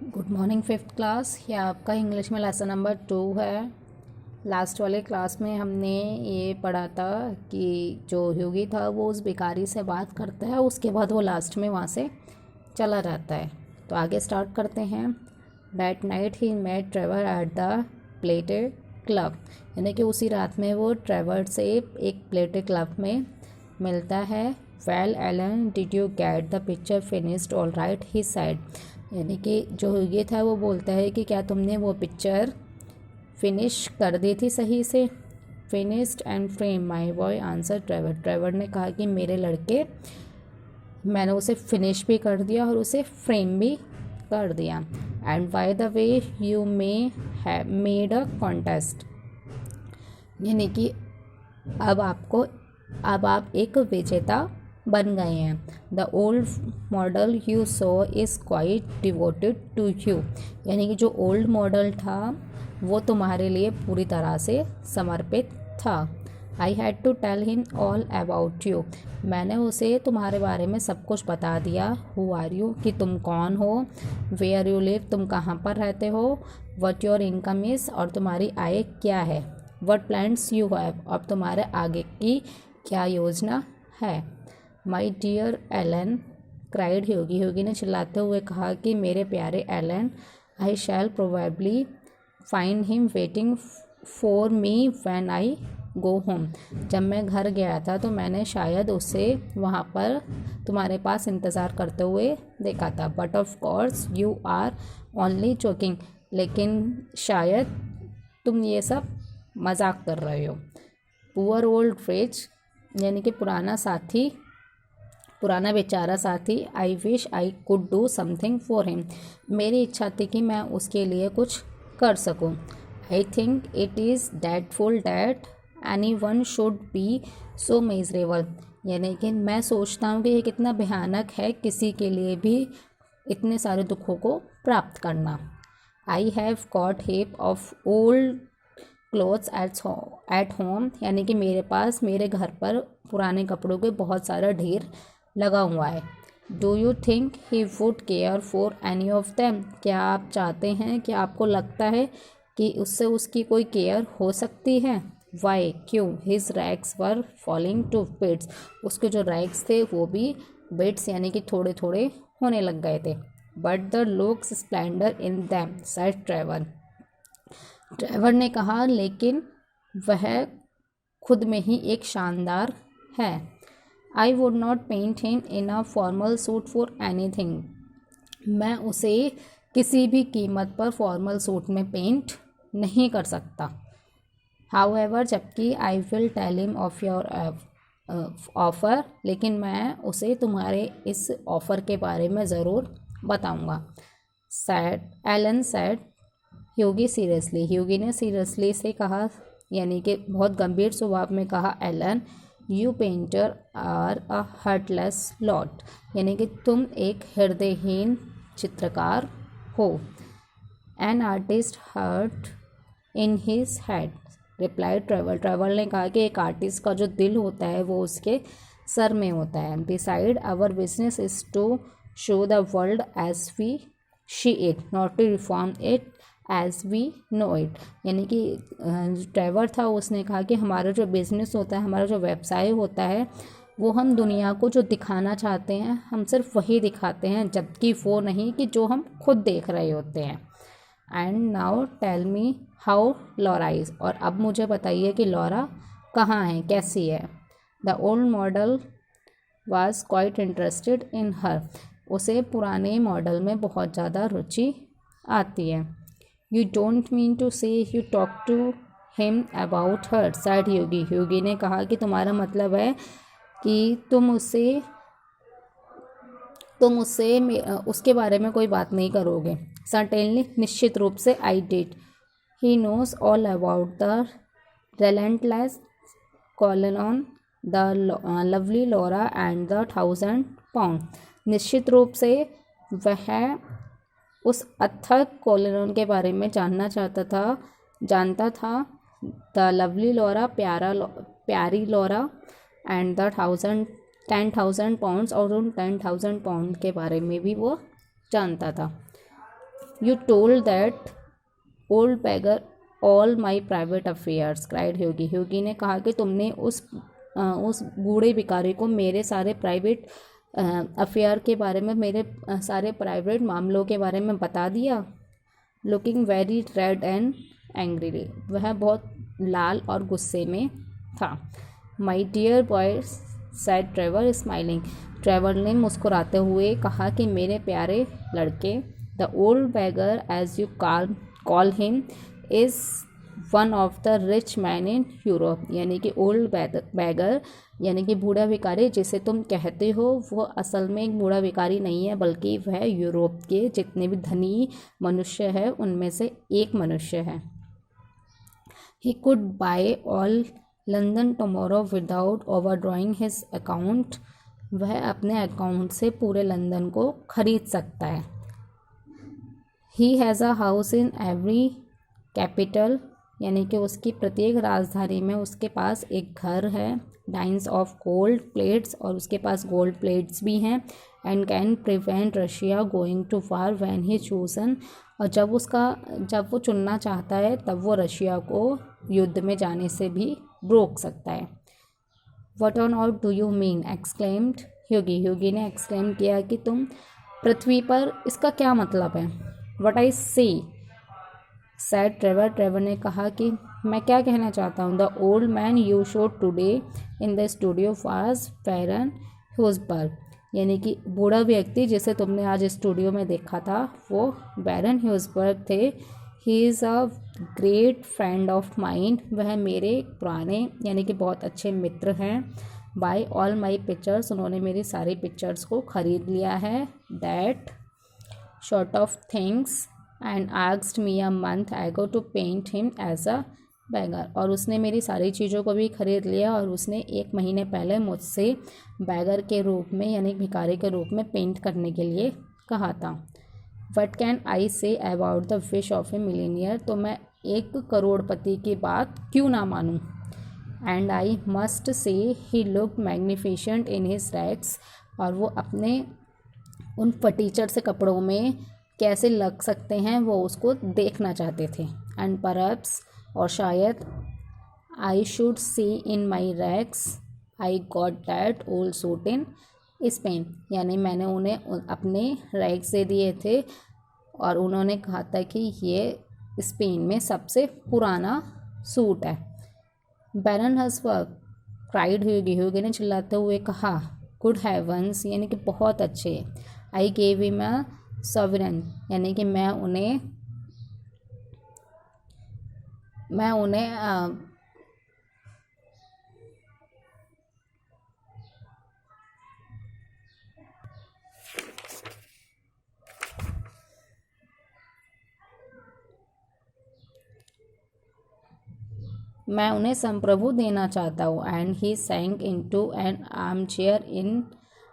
Good morning fifth class. ये आपका English में लेसन नंबर 2 है। लास्ट वाले क्लास में हमने ये पढ़ा था कि जो ह्यूगी था वो उस भिखारी से बात करता है, उसके बाद वो लास्ट में वहाँ से चला जाता है। तो आगे स्टार्ट करते हैं। That night he met Trevor at the Palette Club, यानी कि उसी रात में वो ट्रेवर से एक प्लेटेड क्लब में मिलता है। Well Alan, did you get the picture finished all right, he said, यानी कि जो ये था वो बोलता है कि क्या तुमने वो पिक्चर फिनिश कर दी थी सही से। Finished and frame my boy, answer Trevor. Trevor ने कहा कि मेरे लड़के, मैंने उसे फिनिश भी कर दिया और उसे फ्रेम भी कर दिया। And by the way you may have made a contest, यानी कि अब आप एक विजेता बन गए हैं। The old model you saw is quite devoted to you, यानी कि जो ओल्ड मॉडल था वो तुम्हारे लिए पूरी तरह से समर्पित था। I had to tell him all about you, मैंने उसे तुम्हारे बारे में सब कुछ बता दिया। हु आर यू, कि तुम कौन हो। वेयर यू लिव, तुम कहाँ पर रहते हो। वट योर इनकम इज़, और तुम्हारी आय क्या है। वट प्लान्स यू हैव, अब तुम्हारे आगे की क्या योजना है। My dear Alan, cried Hughie, Hughie ने चिल्लाते हुए कहा कि मेरे प्यारे Alan, I shall probably find him waiting for me when I go home, जब मैं घर गया था तो मैंने शायद उसे वहाँ पर तुम्हारे पास इंतज़ार करते हुए देखा था। But of course you are only joking, लेकिन शायद तुम ये सब मजाक कर रहे हो। पुअर ओल्ड फ्रेज, यानी कि पुराना बेचारा साथी। I wish I could do something for him, मेरी इच्छा थी कि मैं उसके लिए कुछ कर सकूं। I think it is dreadful that any one should be so miserable, यानी कि मैं सोचता हूँ कि ये कितना भयानक है किसी के लिए भी इतने सारे दुखों को प्राप्त करना। I have got heap of old clothes at home, यानी कि मेरे पास मेरे घर पर पुराने कपड़ों के बहुत सारा ढेर लगा हुआ है। Do you think he would care for any of them, क्या आप चाहते हैं, क्या आपको लगता है कि उससे उसकी कोई केयर हो सकती है। वाई, क्यों। His rags were falling to bits, उसके जो रैग्स थे वो भी बिट्स, यानी कि थोड़े थोड़े होने लग गए थे। But the looks Splendor in them, said Trevor. Trevor ने कहा लेकिन वह खुद में ही एक शानदार है। I would not paint him in a formal suit for anything, मैं उसे किसी भी कीमत पर फॉर्मल सूट में पेंट नहीं कर सकता। हाउएवर, जबकि I will tell him of your offer, लेकिन मैं उसे तुम्हारे इस ऑफ़र के बारे में ज़रूर बताऊंगा। सैड एलन सेड ह्यूगी सीरियसली, ह्यूगी ने सीरियसली से कहा, यानी कि बहुत गंभीर स्वभाव में कहा। Alan, you painter are a heartless lot, यानी कि तुम एक हृदयहीन चित्रकार हो। An artist heart in his head, reply Trevor. Trevor ने कहा कि एक आर्टिस्ट का जो दिल होता है वो उसके सर में होता है। Beside our business is to show the world as we see it, not to reform it as we know it, यानी कि ट्रेवर था उसने कहा कि हमारा जो बिज़नेस होता है, हमारा जो व्यवसाय होता है, वो हम दुनिया को जो दिखाना चाहते हैं हम सिर्फ वही दिखाते हैं, जबकि वो नहीं कि जो हम खुद देख रहे होते हैं। And now tell me how Laura is, और अब मुझे बताइए कि लॉरा कहाँ है, कैसी है। The old model was quite interested in her, उसे पुराने मॉडल में बहुत ज़्यादा रुचि आती है। You don't mean to say you talk to him about her, said Hughie. Hughie ने कहा कि तुम्हारा मतलब है कि तुम उससे उसके बारे में कोई बात नहीं करोगे। सर्टेनली, निश्चित रूप से। I did, he knows all about the relentless colonel, the lovely Laura and the 1000 pound, निश्चित रूप से वह उस अथक कॉलोन के बारे में जानता था। द लवली लॉरा, प्यारी लॉरा, एंड द 10,000 पाउंड्स, और उन 10,000 पाउंड के बारे में भी वो जानता था। You told that old beggar all my private affairs, cried Hughie. Hughie ने कहा कि तुमने उस बूढ़े भिखारी को मेरे सारे प्राइवेट अफेयर के बारे में, मेरे सारे प्राइवेट मामलों के बारे में बता दिया। Looking very red and angrily, वह बहुत लाल और गुस्से में था। My dear boy said Trevor smiling, ट्रेवर ने मुस्कुराते हुए कहा कि मेरे प्यारे लड़के, the old beggar as you call him is one of the rich man in Europe, यानी कि ओल्ड बैगर यानी कि बूढ़ा भिखारी जिसे तुम कहते हो वो असल में एक बूढ़ा भिखारी नहीं है, बल्कि वह यूरोप के जितने भी धनी मनुष्य है उनमें से एक मनुष्य है। He could buy all London tomorrow without overdrawing his account, वह अपने अकाउंट से पूरे लंदन को खरीद सकता है। He has a house in every capital, यानी कि उसकी प्रत्येक राजधानी में उसके पास एक घर है। डाइंस ऑफ गोल्ड प्लेट्स, और उसके पास गोल्ड प्लेट्स भी हैं। And can prevent Russia going to war when he chosen, और जब वो चुनना चाहता है तब वो रशिया को युद्ध में जाने से भी रोक सकता है। What on earth do you mean, exclaimed Hughie. Hughie ने एक्सक्लेम किया कि तुम पृथ्वी पर, इसका क्या मतलब है। What I see said Trevor, Trevor ने कहा कि मैं क्या कहना चाहता हूँ। The old man you showed today in the studio was Baron Hausberg, यानी कि बूढ़ा व्यक्ति जिसे तुमने आज स्टूडियो में देखा था वो बैरन ह्यूसबर्ग थे। He is a great friend of mind, वह मेरे पुराने यानी कि बहुत अच्छे मित्र हैं। बाय ऑल माई पिक्चर्स, उन्होंने मेरी सारी पिक्चर्स को ख़रीद लिया है। That sort of things and asked me a month ago to paint him as a beggar, और उसने मेरी सारी चीज़ों को भी खरीद लिया और उसने 1 महीने पहले मुझसे बैगर के रूप में यानी भिखारी के रूप में पेंट करने के लिए कहा था। What can I say about the wish of A millionaire, तो मैं 1 करोड़पति की बात क्यों ना मानूँ। And I must say he look magnificent in his rags, और वो अपने उन फटीचर से कपड़ों में कैसे लग सकते हैं वो उसको देखना चाहते थे। एंड परहैप्स, और शायद, I should see in my rags I got that old suit in Spain, यानी मैंने उन्हें अपने रैग से दिए थे और उन्होंने कहा था कि ये स्पेन में सबसे पुराना सूट है। बैरन हर्सबर्ग, क्राइड ह्यूगी ने चिल्लाते हुए कहा। गुड हेवंस, यानी कि बहुत अच्छे। I gave him a sovereign, यानी कि मैं उन्हें संप्रभु देना चाहता हूँ। And he sank into an armchair in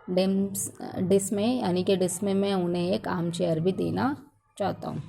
dismay, यानी कि डिस्मे में उन्हें एक आर्म चेयर भी देना चाहता हूँ।